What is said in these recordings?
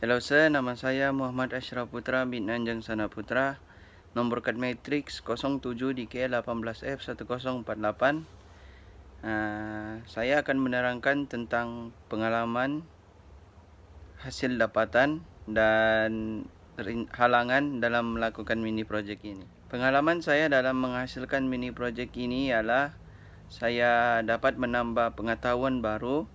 Hello sir, nama saya Muhammad Ashraf Putra bin Nanjang Sana Putra. Nomor kad matriks 07 DK 18F1048. Saya akan menerangkan tentang pengalaman, hasil dapatan, dan halangan dalam melakukan mini project ini. Pengalaman saya dalam menghasilkan mini project ini ialah saya dapat menambah pengetahuan baru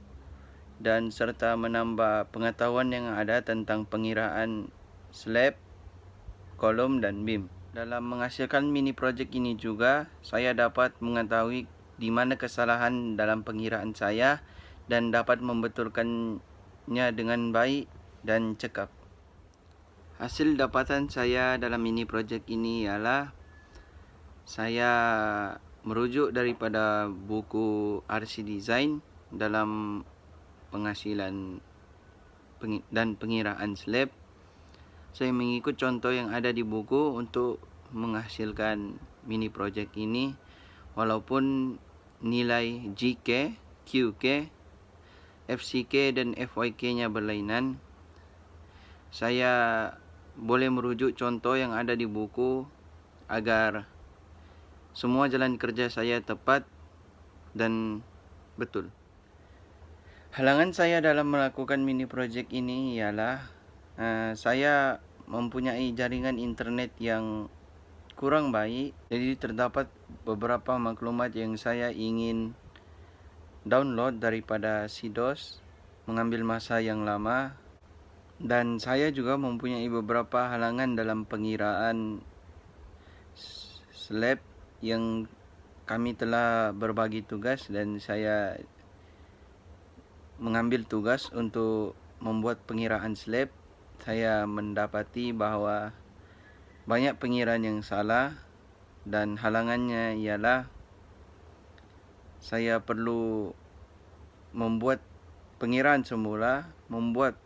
dan serta menambah pengetahuan yang ada tentang pengiraan slab, kolom, dan beam. Dalam menghasilkan mini project ini juga, saya dapat mengetahui di mana kesalahan dalam pengiraan saya dan dapat membetulkannya dengan baik dan cekap. Hasil dapatan saya dalam mini project ini ialah saya merujuk daripada buku RC Design dalam penghasilan dan pengiraan slab. Saya mengikut contoh yang ada di buku untuk menghasilkan mini project ini, walaupun nilai GK, QK, FCK dan FYK-nya berlainan. Saya boleh merujuk contoh yang ada di buku agar semua jalan kerja saya tepat dan betul. Halangan saya dalam melakukan mini project ini ialah saya mempunyai jaringan internet yang kurang baik. Jadi terdapat beberapa maklumat yang saya ingin download daripada CDOS, mengambil masa yang lama. Dan saya juga mempunyai beberapa halangan dalam pengiraan slab yang kami telah berbagi tugas, dan saya mengambil tugas untuk membuat pengiraan slab. Saya mendapati bahawa banyak pengiraan yang salah, dan halangannya ialah saya perlu membuat pengiraan semula, membuat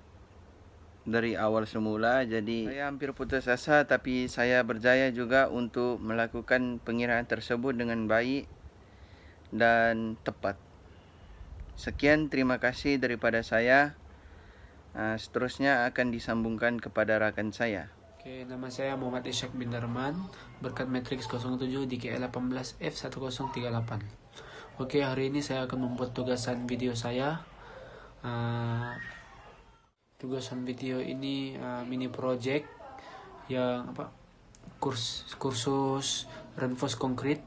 dari awal semula. Jadi saya hampir putus asa, tapi saya berjaya juga untuk melakukan pengiraan tersebut dengan baik dan tepat. Sekian, terima kasih daripada saya. Seterusnya akan disambungkan kepada rakan saya. Oke, nama saya Muhammad Ishak bin Darman, berkat matriks 07 DKL 18F1038. Oke, hari ini saya akan membuat tugasan video saya. Tugasan video ini mini project yang kursus reinforced concrete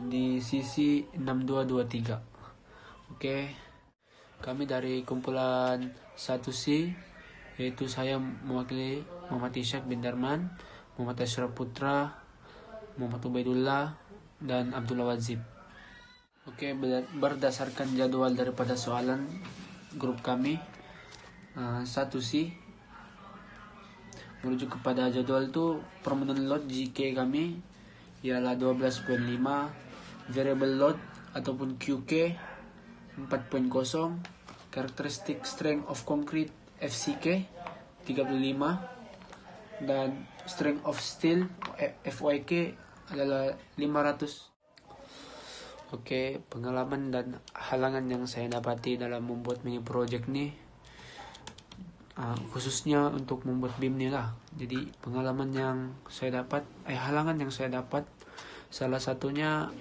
di sisi 6223. Oke, kami dari kumpulan 1C, yaitu saya mewakili Muhammad Ishak bin Darman, Muhammad Ashraf Putra, Muhammad Ubaidullah, dan Abdullah Wazib. Oke, berdasarkan jadwal daripada soalan grup kami 1C, merujuk kepada jadwal itu, permanent load GK kami ialah 12.5, variable load ataupun QK 4.0, characteristic strength of concrete FCK 35, dan strength of steel FYK adalah 500. Oke, pengalaman dan halangan yang saya dapati dalam membuat mini project nih, khususnya untuk membuat beam nih lah. Jadi pengalaman yang saya dapat, halangan yang saya dapat, salah satunya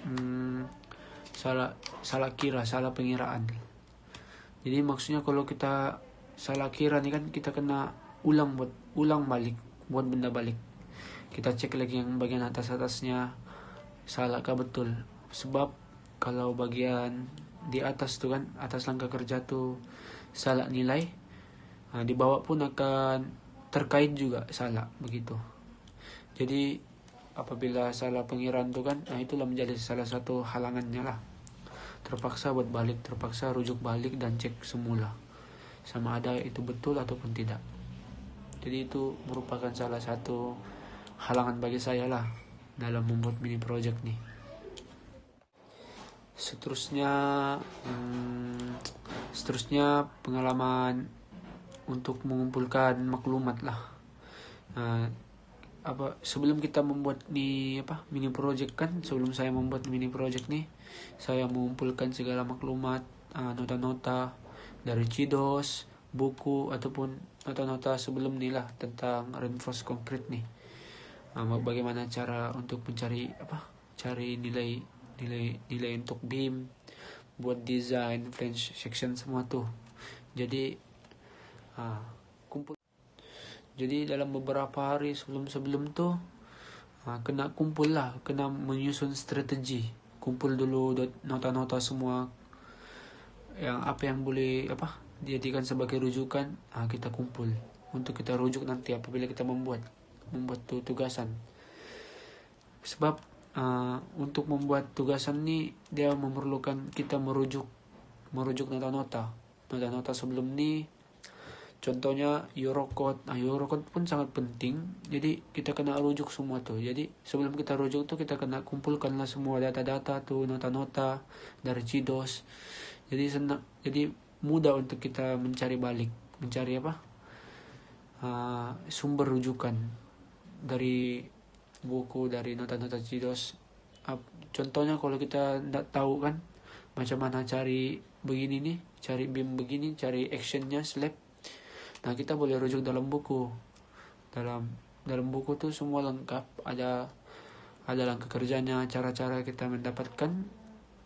salah kira, salah pengiraan. Jadi maksudnya kalau kita salah kira nih kan, kita kena ulang balik, buat benda balik. Kita cek lagi yang bagian atasnya salah kah betul. Sebab kalau bagian di atas tuh kan, atas langkah kerja tuh salah nilai, di bawah pun akan terkait juga salah begitu. Jadi apabila salah pengiraan tuh kan, itulah menjadi salah satu halangannya lah. Terpaksa buat balik, terpaksa rujuk balik dan cek semula sama ada itu betul ataupun tidak. Jadi itu merupakan salah satu halangan bagi saya lah dalam membuat mini project nih. Seterusnya pengalaman untuk mengumpulkan maklumat lah. Sebelum kita membuat mini project kan, sebelum saya membuat mini project nih, saya mengumpulkan segala maklumat, nota-nota dari CIDOS, buku ataupun nota-nota sebelum nih lah tentang reinforced concrete nih. Bagaimana cara untuk cari nilai untuk beam, buat desain, flange section semua tuh. Jadi kumpul. Jadi dalam beberapa hari sebelum tuh kena kumpul lah, kena menyusun strategi. Kumpul dulu nota-nota semua yang boleh dijadikan sebagai rujukan. Kita kumpul untuk kita rujuk nanti apabila kita membuat tugasan. Sebab untuk membuat tugasan ini dia memerlukan kita merujuk nota-nota sebelum ini. Contohnya Eurocode. Eurocode pun sangat penting. Jadi kita kena rujuk semua tuh. Jadi sebelum kita rujuk tuh kita kena kumpulkanlah semua data-data tuh, nota-nota dari CIDOS. Jadi mudah untuk kita mencari sumber rujukan dari buku, dari nota-nota CIDOS. Contohnya kalau kita tidak tahu kan macam mana cari begini nih, cari beam begini, cari actionnya slab. Nah, kita boleh rujuk dalam buku. Dalam buku tuh semua lengkap, ada langkah kerjanya, cara-cara kita mendapatkan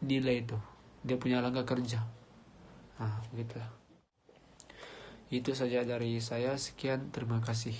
nilai itu. Dia punya langkah kerja. Begitulah. Itu saja dari saya. Sekian, terima kasih.